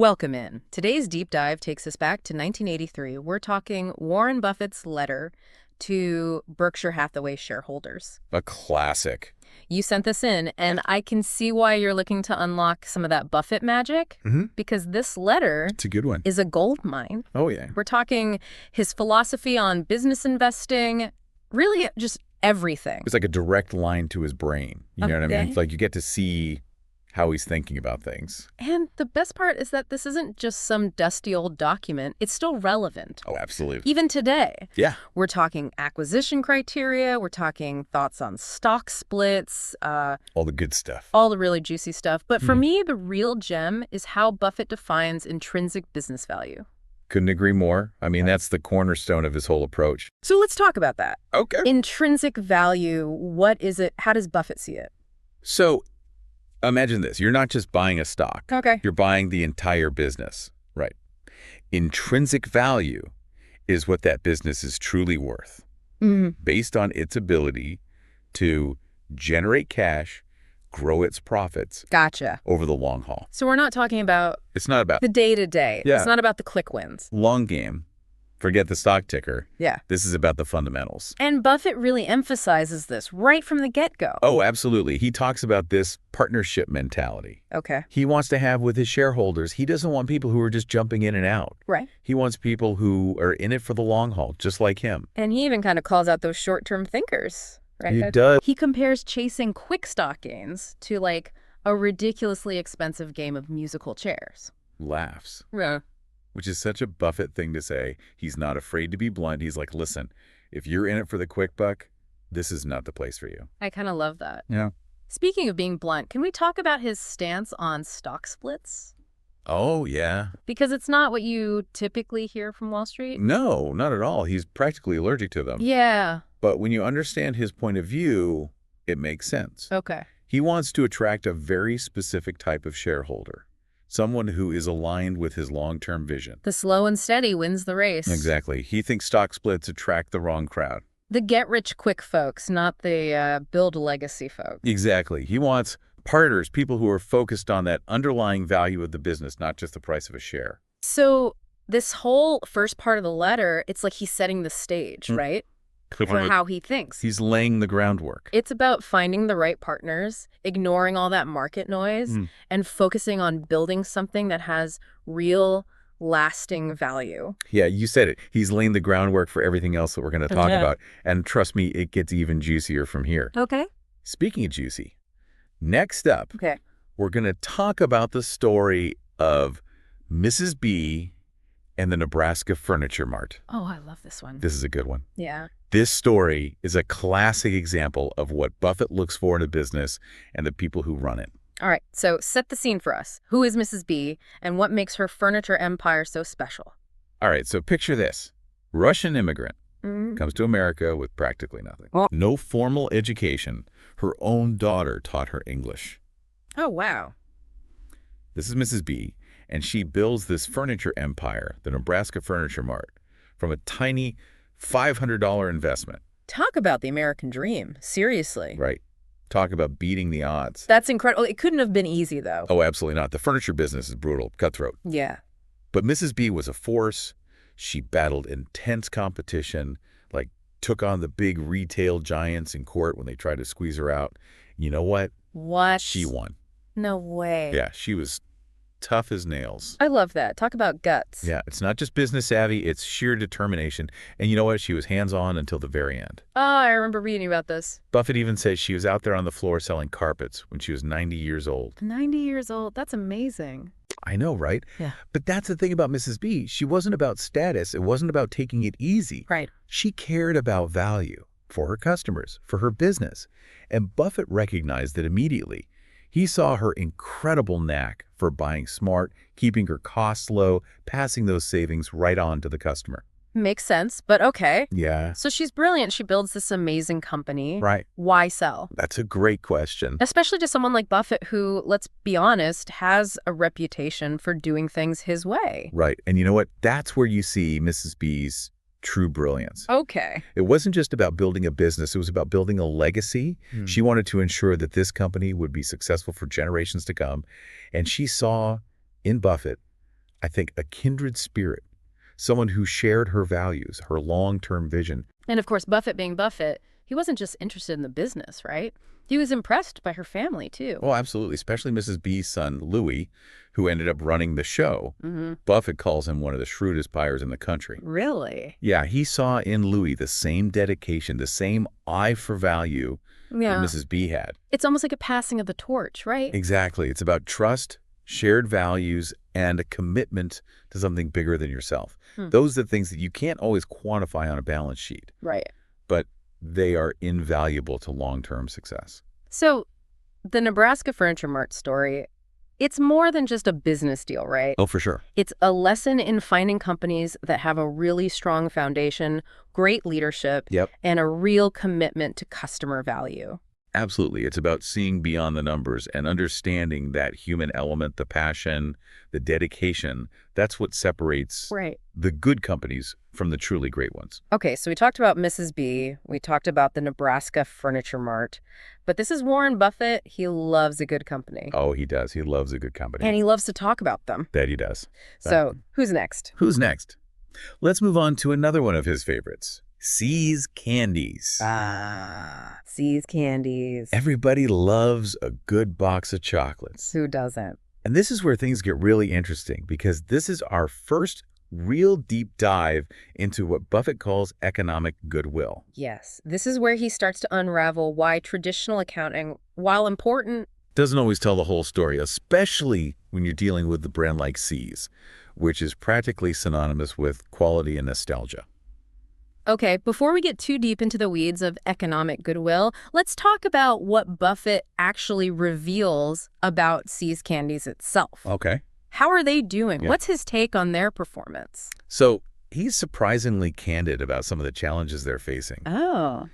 Welcome in. Today's deep dive takes us back to 1983. We're talking Warren Buffett's letter to Berkshire Hathaway shareholders. A classic. You sent this in, and I can see why you're looking to unlock some of that Buffett magic, because this letter It's a good one. is a gold mine. Oh, yeah. We're talking his philosophy on business investing, really just everything. It's like a direct line to his brain. You know what I mean? Okay. It's like you get to see how he's thinking about things. And the best part is that this isn't just some dusty old document. It's still relevant. Oh, absolutely. Even today. Yeah. We're talking acquisition criteria. We're talking thoughts on stock splits, All the good stuff. all the really juicy stuff. But for me, the real gem is how Buffett defines intrinsic business value. Couldn't agree more. I mean, that's the cornerstone of his whole approach. So let's talk about that. Okay. Intrinsic value, what is it? How does Buffett see it? So imagine this. You're not just buying a stock. Okay. You're buying the entire business. Right. Intrinsic value is what that business is truly worth based on its ability to generate cash, grow its profits Gotcha. over the long haul. So we're not talking about It's not about the day-to-day. Yeah. It's not about the quick wins. long game. Forget the stock ticker. Yeah. This is about the fundamentals. And Buffett really emphasizes this right from the get-go. Oh, absolutely. He talks about this partnership mentality. Okay. He wants to have with his shareholders. He doesn't want people who are just jumping in and out. Right. He wants people who are in it for the long haul, just like him. And he even kind of calls out those short-term thinkers, right? He does. He compares chasing quick stock gains to like a ridiculously expensive game of musical chairs. Laughs, Yeah. which is such a Buffett thing to say. He's not afraid to be blunt. He's like, listen, if you're in it for the quick buck, this is not the place for you. I kind of love that. Yeah. Speaking of being blunt, can we talk about his stance on stock splits? Oh, yeah. Because it's not what you typically hear from Wall Street. No, not at all. He's practically allergic to them. Yeah. But when you understand his point of view, it makes sense. Okay. He wants to attract a very specific type of shareholder, someone who is aligned with his long-term vision. The slow and steady wins the race. Exactly. He thinks stock splits attract the wrong crowd. The get-rich-quick folks, not the build a legacy folks. Exactly. He wants partners, people who are focused on that underlying value of the business, not just the price of a share. So this whole first part of the letter, it's like he's setting the stage, right? For how he thinks. He's laying the groundwork. It's about finding the right partners, ignoring all that market noise, and focusing on building something that has real, lasting value. Yeah, you said it. He's laying the groundwork for everything else that we're going to talk about. And trust me, it gets even juicier from here. Okay. Speaking of juicy, next up, Okay. we're going to talk about the story of Mrs. B and the Nebraska Furniture Mart. Oh, I love this one. This is a good one. Yeah. This story is a classic example of what Buffett looks for in a business and the people who run it. All right. So set the scene for us. Who is Mrs. B and what makes her furniture empire so special? All right, so picture this. Russian immigrant comes to America with practically nothing. No formal education. Her own daughter taught her English. Oh, wow. This is Mrs. B, and she builds this furniture empire, the Nebraska Furniture Mart, from a tiny $500 investment. Talk about the American dream. Seriously. Right. Talk about beating the odds. That's incredible. It couldn't have been easy, though. Oh, absolutely not. The furniture business is brutal, cutthroat. Yeah. But Mrs. B was a force. She battled intense competition, like took on the big retail giants in court when they tried to squeeze her out. You know what? What? She won. No way. Yeah, she was tough as nails. I love that. Talk about guts. Yeah, it's not just business savvy, it's sheer determination. And you know what? She was hands-on until the very end. Oh, I remember reading about this. Buffett even says she was out there on the floor selling carpets when she was 90 years old. 90 years old. That's amazing. I know, right? Yeah. But that's the thing about Mrs. B. She wasn't about status. It wasn't about taking it easy. Right. She cared about value for her customers, for her business. And Buffett recognized that immediately. He saw her incredible knack for buying smart, keeping her costs low, passing those savings right on to the customer. Makes sense, but okay. Yeah. So she's brilliant. She builds this amazing company. Right. Why sell? That's a great question. Especially to someone like Buffett who, let's be honest, has a reputation for doing things his way. Right. And you know what? That's where you see Mrs. B's true brilliance. Okay. It wasn't just about building a business. It was about building a legacy. She wanted to ensure that this company would be successful for generations to come. And she saw in Buffett I think, a kindred spirit, someone who shared her values, her long-term vision. And of course, Buffett being Buffett, he wasn't just interested in the business, right? He was impressed by her family, too. Oh, absolutely, especially Mrs. B's son, Louis, who ended up running the show. Mm-hmm. Buffett calls him one of the shrewdest buyers in the country. Really? Yeah, he saw in Louis the same dedication, the same eye for value Yeah. that Mrs. B had. It's almost like a passing of the torch, right? Exactly. It's about trust, shared values, and a commitment to something bigger than yourself. Those are the things that you can't always quantify on a balance sheet. Right. But they are invaluable to long-term success. So the Nebraska Furniture Mart story, it's more than just a business deal, right? Oh, for sure. It's a lesson in finding companies that have a really strong foundation, great leadership, Yep. and a real commitment to customer value. Absolutely. It's about seeing beyond the numbers and understanding that human element, the passion, the dedication. That's what separates Right. the good companies from the truly great ones. Okay, so we talked about Mrs. B. We talked about the Nebraska Furniture Mart. But this is Warren Buffett. He loves a good company. Oh, he does. He loves a good company. And he loves to talk about them. That he does. So who's next? Who's next? Let's move on to another one of his favorites, See's Candies. See's Candies. Everybody loves a good box of chocolates. Who doesn't? And this is where things get really interesting because this is our first real deep dive into what Buffett calls economic goodwill. Yes. This is where he starts to unravel why traditional accounting, while important, Doesn't always tell the whole story, especially when you're dealing with the brand like See's, which is practically synonymous with quality and nostalgia. Okay, before we get too deep into the weeds of economic goodwill, let's talk about what Buffett actually reveals about See's Candies itself. Okay. How are they doing? Yeah. What's his take on their performance? So he's surprisingly candid about some of the challenges they're facing. Oh,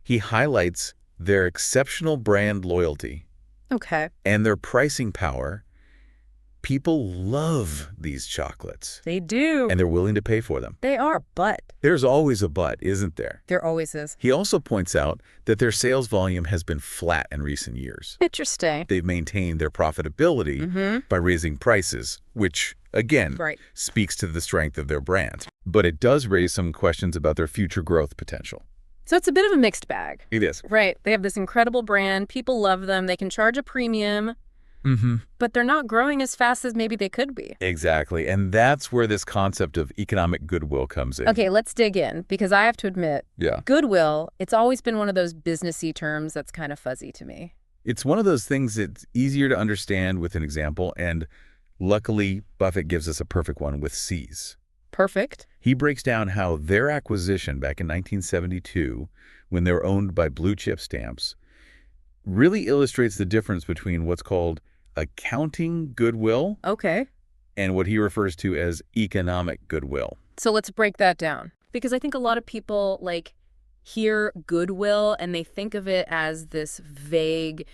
He highlights their exceptional brand loyalty okay. and their pricing power. People love these chocolates, They do. and they're willing to pay for them. They are, but There's always a but, isn't there? there always is. He also points out that their sales volume has been flat in recent years. Interesting. They've maintained their profitability by raising prices, which, again, Right. speaks to the strength of their brand. But it does raise some questions about their future growth potential. So it's a bit of a mixed bag. It is. Right. They have this incredible brand. People love them. They can charge a premium, but they're not growing as fast as maybe they could be. Exactly. And that's where this concept of economic goodwill comes in. Okay, let's dig in, because I have to admit, Yeah. goodwill, it's always been one of those businessy terms that's kind of fuzzy to me. It's one of those things that's easier to understand with an example, and luckily, Buffett gives us a perfect one with See's. Perfect. He breaks down how their acquisition back in 1972, when they were owned by blue chip stamps, really illustrates the difference between what's called accounting goodwill Okay. and what he refers to as economic goodwill. So let's break that down, because I think a lot of people hear goodwill and they think of it as this vague,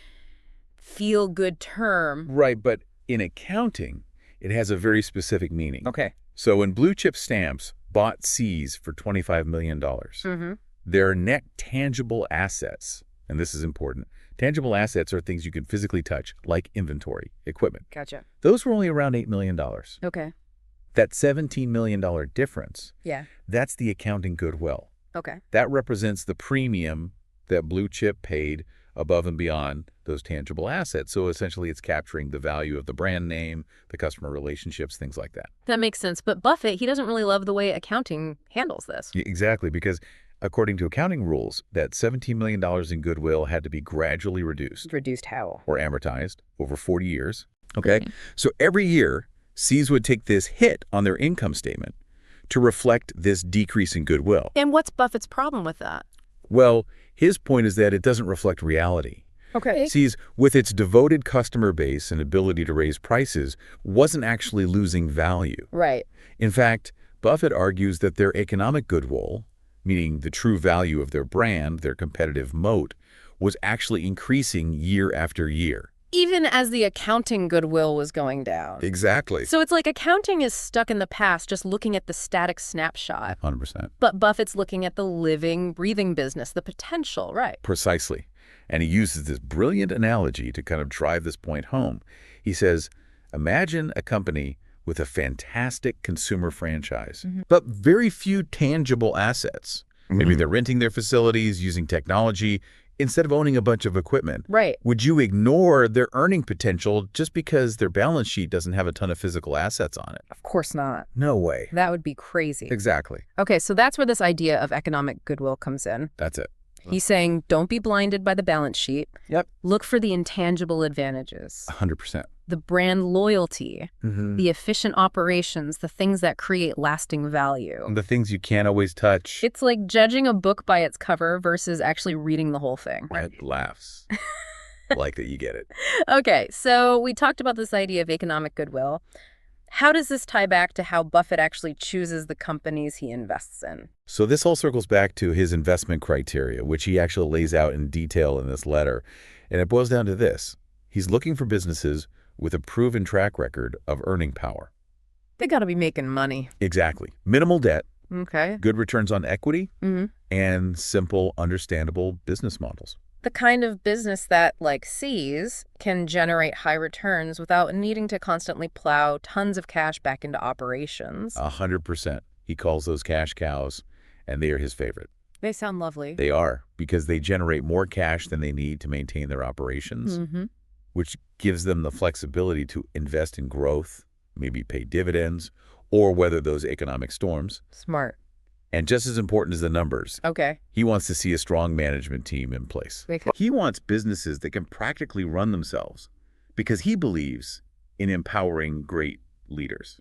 feel-good term. Right, but in accounting, it has a very specific meaning. Okay. So when blue chip stamps bought See's for $25 million, their net tangible assets, and this is important, tangible assets are things you can physically touch, like inventory, equipment. Gotcha. Those were only around $8 million. Okay. That $17 million difference, Yeah. that's the accounting goodwill. Okay. That represents the premium that blue chip paid above and beyond those tangible assets. So essentially it's capturing the value of the brand name, the customer relationships, things like that. That makes sense. But Buffett, he doesn't really love the way accounting handles this. Exactly, because according to accounting rules, that $17 million in goodwill had to be gradually reduced Reduced how? or amortized over 40 years. Okay? So every year, See's would take this hit on their income statement to reflect this decrease in goodwill. And what's Buffett's problem with that? Well, his point is that it doesn't reflect reality. Okay. See's, with its devoted customer base and ability to raise prices, wasn't actually losing value. Right. In fact, Buffett argues that their economic goodwill, meaning the true value of their brand, their competitive moat, was actually increasing year after year. Even as the accounting goodwill was going down. Exactly. So it's like accounting is stuck in the past, just looking at the static snapshot. 100%. But Buffett's looking at the living, breathing business, the potential, right? Precisely. And he uses this brilliant analogy to kind of drive this point home. He says, imagine a company with a fantastic consumer franchise, but very few tangible assets. Maybe they're renting their facilities, using technology, instead of owning a bunch of equipment. Right. Would you ignore their earning potential just because their balance sheet doesn't have a ton of physical assets on it? Of course not. No way. That would be crazy. Exactly. Okay, so that's where this idea of economic goodwill comes in. That's it. He's saying, don't be blinded by the balance sheet. Yep. Look for the intangible advantages. 100%. The brand loyalty, the efficient operations, the things that create lasting value. The things you can't always touch. It's like judging a book by its cover versus actually reading the whole thing. Red laughs. Like that you get it. Okay, so we talked about this idea of economic goodwill. How does this tie back to how Buffett actually chooses the companies he invests in? So this all circles back to his investment criteria, which he actually lays out in detail in this letter. And it boils down to this. He's looking for businesses with a proven track record of earning power. They got to be making money. Exactly. Minimal debt, Okay. good returns on equity, and simple, understandable business models. The kind of business that, like C's, can generate high returns without needing to constantly plow tons of cash back into operations. 100%. He calls those cash cows, and they are his favorite. They sound lovely. They are, because they generate more cash than they need to maintain their operations, which gives them the flexibility to invest in growth, maybe pay dividends, or weather those economic storms. Smart. And just as important as the numbers, Okay. he wants to see a strong management team in place. He wants businesses that can practically run themselves because he believes in empowering great leaders.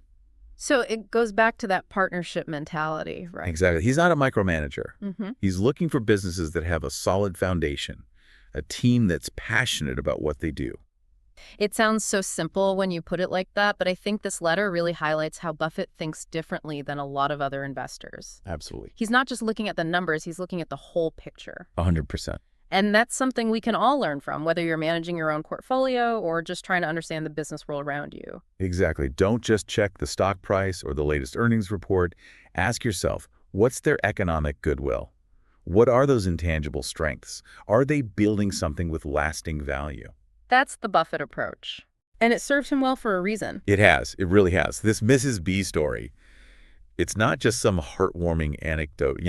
So it goes back to that partnership mentality, right? Exactly. He's not a micromanager. He's looking for businesses that have a solid foundation, a team that's passionate about what they do. It sounds so simple when you put it like that, but I think this letter really highlights how Buffett thinks differently than a lot of other investors. Absolutely. He's not just looking at the numbers, he's looking at the whole picture. 100%. And that's something we can all learn from, whether you're managing your own portfolio or just trying to understand the business world around you. Exactly. Don't just check the stock price or the latest earnings report. Ask yourself, what's their economic goodwill? What are those intangible strengths? Are they building something with lasting value? That's the Buffett approach. And it served him well for a reason. It has. It really has. This Mrs. B story, it's not just some heartwarming anecdote,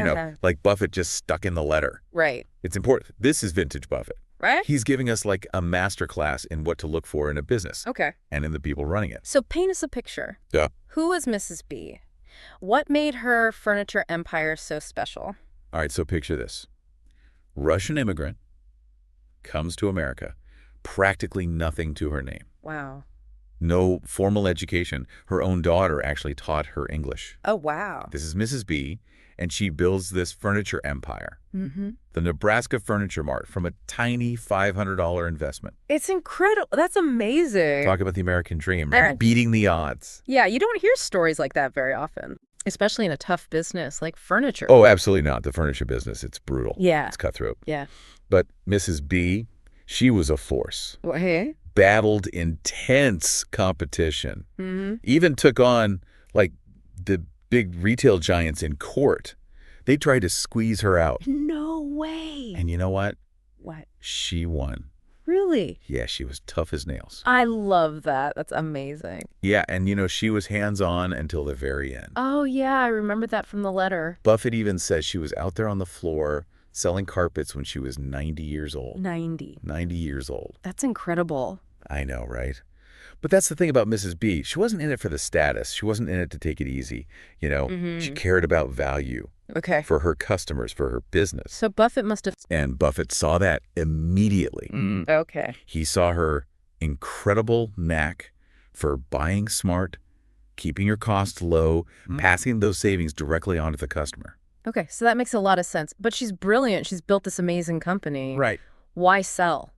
like Buffett just stuck in the letter. Right. It's important. This is vintage Buffett. Right? He's giving us like a master class in what to look for in a business. Okay. And in the people running it. So paint us a picture. Yeah. Who was Mrs. B? What made her furniture empire so special? All right, so picture this. Russian immigrant comes to America, practically nothing to her name. Wow. No formal education. Her own daughter actually taught her English. Oh, wow. This is Mrs. B, and she builds this furniture empire. The Nebraska Furniture Mart from a tiny $500 investment. It's incredible. That's amazing. Talk about the American dream, right? Beating the odds. Yeah, you don't hear stories like that very often, especially in a tough business like furniture. Oh, absolutely not. The furniture business, it's brutal. Yeah. It's cutthroat. Yeah. But Mrs. B, she was a force. Well, hey? Battled intense competition. Even took on, like, the big retail giants in court. They tried to squeeze her out. No way. And you know what? What? She won. Really? Yeah, she was tough as nails. I love that. That's amazing. Yeah, and she was hands-on until the very end. Oh, yeah, I remember that from the letter. Buffett even says she was out there on the floor selling carpets when she was 90 years old. 90. 90 years old. That's incredible. I know, right? But that's the thing about Mrs. B. She wasn't in it for the status. She wasn't in it to take it easy. She cared about value. Okay. For her customers, for her business. So Buffett must have... And Buffett saw that immediately. Okay. He saw her incredible knack for buying smart, keeping your costs low, passing those savings directly on to the customer. Okay, so that makes a lot of sense. But she's brilliant. She's built this amazing company. Right. Why sell?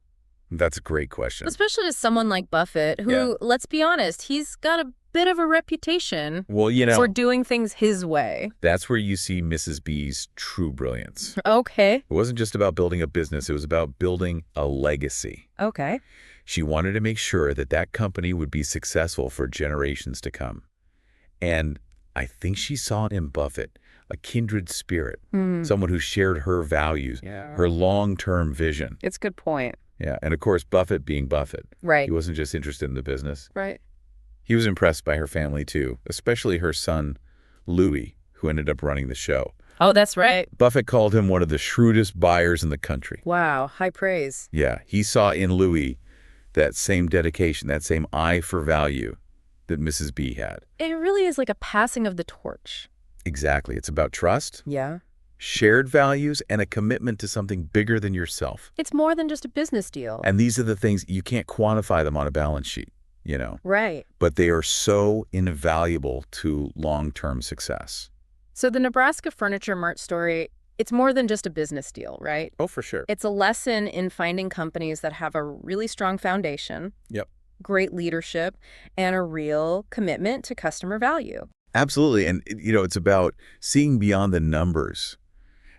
That's a great question. Especially to someone like Buffett, who, let's be honest, he's got a bit of a reputation for doing things his way. That's where you see Mrs. B's true brilliance. Okay. It wasn't just about building a business. It was about building a legacy. Okay. She wanted to make sure that that company would be successful for generations to come. And I think she saw in Buffett a kindred spirit, someone who shared her values, her long-term vision. It's a good point. Yeah, and of course, Buffett being Buffett. Right. He wasn't just interested in the business. Right. He was impressed by her family, too, especially her son, Louis, who ended up running the show. Oh, that's right. Buffett called him one of the shrewdest buyers in the country. Wow, high praise. Yeah, he saw in Louis that same dedication, that same eye for value that Mrs. B had. It really is like a passing of the torch. Exactly. It's about trust, Yeah. shared values, and a commitment to something bigger than yourself. It's more than just a business deal. And these are the things, you can't quantify them on a balance sheet, you know, Right. but they are so invaluable to long-term success. So the Nebraska Furniture Mart story, it's more than just a business deal, right? Oh, for sure. It's a lesson in finding companies that have a really strong foundation, Yep. great leadership, and a real commitment to customer value. Absolutely. And, it's about seeing beyond the numbers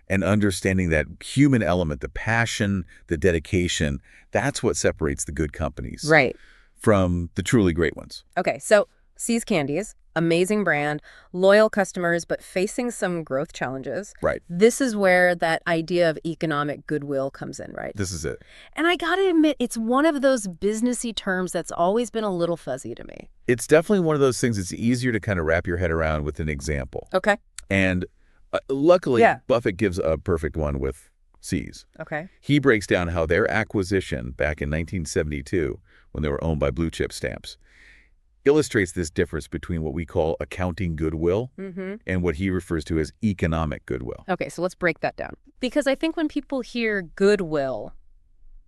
and understanding that human element, the passion, the dedication. That's what separates the good companies Right. from the truly great ones. Okay, so See's Candies, amazing brand, loyal customers, but facing some growth challenges. Right. This is where that idea of economic goodwill comes in, right? This is it. And I gotta admit, it's one of those businessy terms that's always been a little fuzzy to me. It's definitely one of those things that's easier to kind of wrap your head around with an example. Okay. And luckily, Yeah. Buffett gives a perfect one with See's. Okay. He breaks down how their acquisition back in 1972, when they were owned by blue chip stamps, illustrates this difference between what we call accounting goodwill and what he refers to as economic goodwill. Okay, so let's break that down. Because I think when people hear goodwill,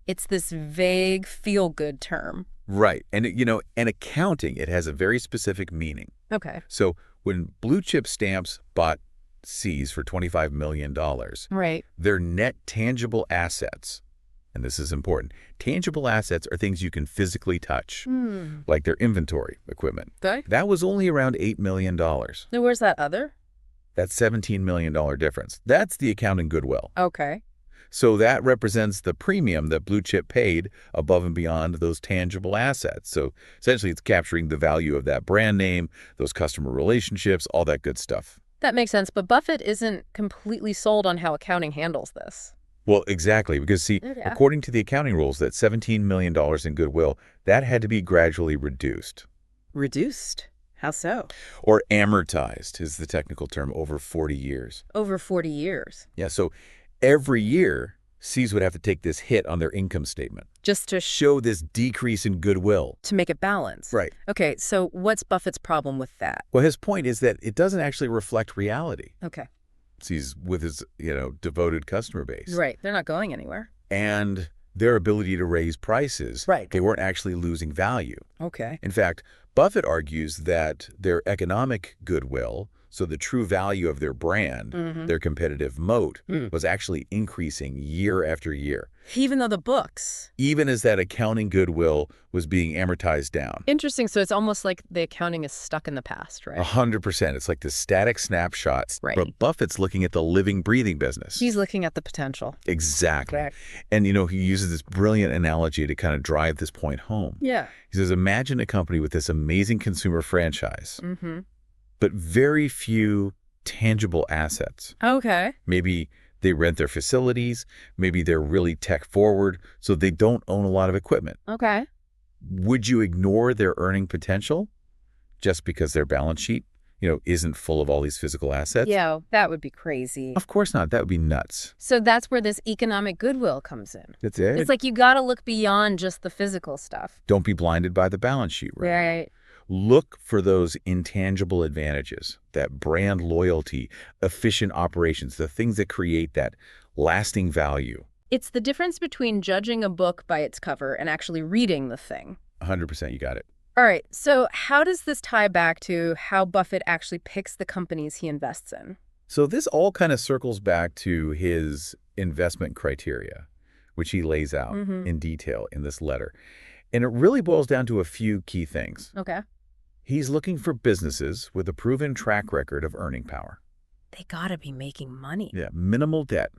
it's this vague, feel-good term. Right. And, and accounting, it has a very specific meaning. Okay. So when blue chip stamps bought See's for $25 million, Right. their net tangible assets, and this is important, tangible assets are things you can physically touch, like their inventory equipment. Okay. That was only around $8 million. Now, where's that other? That's $17 million difference. That's the accounting goodwill. Okay. So that represents the premium that blue chip paid above and beyond those tangible assets. So essentially, it's capturing the value of that brand name, those customer relationships, all that good stuff. That makes sense, but Buffett isn't completely sold on how accounting handles this. Well, exactly, because see, Yeah. according to the accounting rules, that $17 million in goodwill, that had to be gradually reduced. Reduced? How so? Or amortized is the technical term, over 40 years. Over 40 years. Yeah, so every year, See's would have to take this hit on their income statement. Just to Show this decrease in goodwill. to make it balance. Right. Okay, so what's Buffett's problem with that? Well, his point is that it doesn't actually reflect reality. Okay. See's with his, devoted customer base. Right, they're not going anywhere. And their ability to raise prices. Right. They weren't actually losing value. Okay. In fact, Buffett argues that their economic goodwill, so the true value of their brand, their competitive moat, was actually increasing year after year, Even though the books. even as that accounting goodwill was being amortized down. Interesting, so it's almost like the accounting is stuck in the past, right? 100%. It's like the static snapshot. Right. But Buffett's looking at the living, breathing business. He's looking at the potential. Exactly. Correct. And, he uses this brilliant analogy to kind of drive this point home. Yeah. He says, imagine a company with this amazing consumer franchise, but very few tangible assets. Okay. Maybe they rent their facilities. Maybe they're really tech forward, so they don't own a lot of equipment. Okay. Would you ignore their earning potential just because their balance sheet, isn't full of all these physical assets? Yeah, that would be crazy. Of course not. That would be nuts. So that's where this economic goodwill comes in. That's it. It's like you got to look beyond just the physical stuff. Don't be blinded by the balance sheet, right? Right. Look for those intangible advantages, that brand loyalty, efficient operations, the things that create that lasting value. It's the difference between judging a book by its cover and actually reading the thing. 100%, you got it. All right, so how does this tie back to how Buffett actually picks the companies he invests in? So this all kind of circles back to his investment criteria, which he lays out in detail in this letter. And it really boils down to a few key things. Okay. He's looking for businesses with a proven track record of earning power. They gotta be making money. Yeah, minimal debt,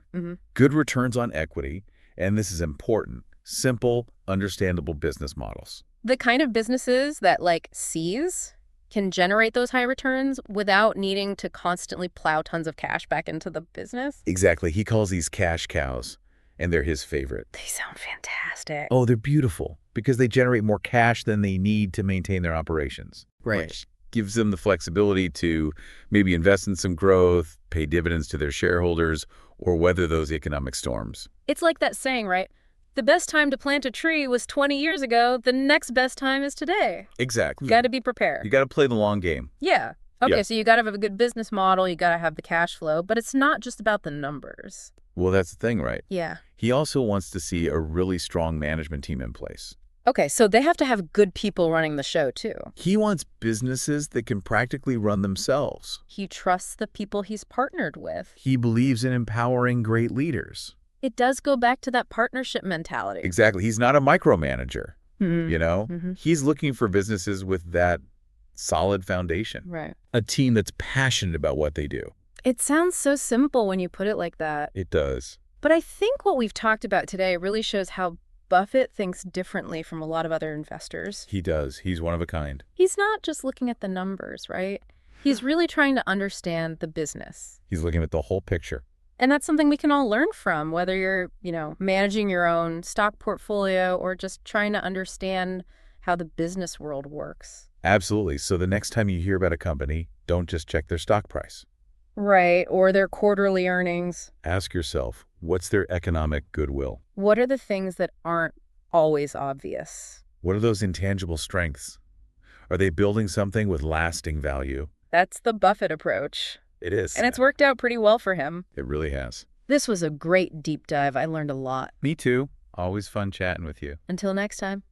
good returns on equity, and this is important, simple, understandable business models. The kind of businesses that, like, See's can generate those high returns without needing to constantly plow tons of cash back into the business. Exactly. He calls these cash cows. and they're his favorite. They sound fantastic. Oh, they're beautiful because they generate more cash than they need to maintain their operations. Right. Which gives them the flexibility to maybe invest in some growth, pay dividends to their shareholders, or weather those economic storms. It's like that saying, right? The best time to plant a tree was 20 years ago. The next best time is today. Exactly. Got to be prepared. You got to play the long game. Yeah. Okay, so you got to have a good business model. You got to have the cash flow. But it's not just about the numbers. Well, that's the thing, right? Yeah. He also wants to see a really strong management team in place. Okay, so they have to have good people running the show, too. He wants businesses that can practically run themselves. He trusts the people he's partnered with. He believes in empowering great leaders. It does go back to that partnership mentality. Exactly. He's not a micromanager, Mm-hmm. you know? Mm-hmm. He's looking for businesses with that solid foundation. Right. A team that's passionate about what they do. It sounds so simple when you put it like that. It does. But I think what we've talked about today really shows how Buffett thinks differently from a lot of other investors. He does. He's one of a kind. He's not just looking at the numbers, right? He's really trying to understand the business. He's looking at the whole picture. And that's something we can all learn from, whether you're, managing your own stock portfolio or just trying to understand how the business world works. Absolutely. So the next time you hear about a company, don't just check their stock price. Right, or their quarterly earnings. Ask yourself, what's their economic goodwill? What are the things that aren't always obvious? What are those intangible strengths? Are they building something with lasting value? That's the Buffett approach. It is. And it's worked out pretty well for him. It really has. This was a great deep dive. I learned a lot. Me too. Always fun chatting with you. Until next time.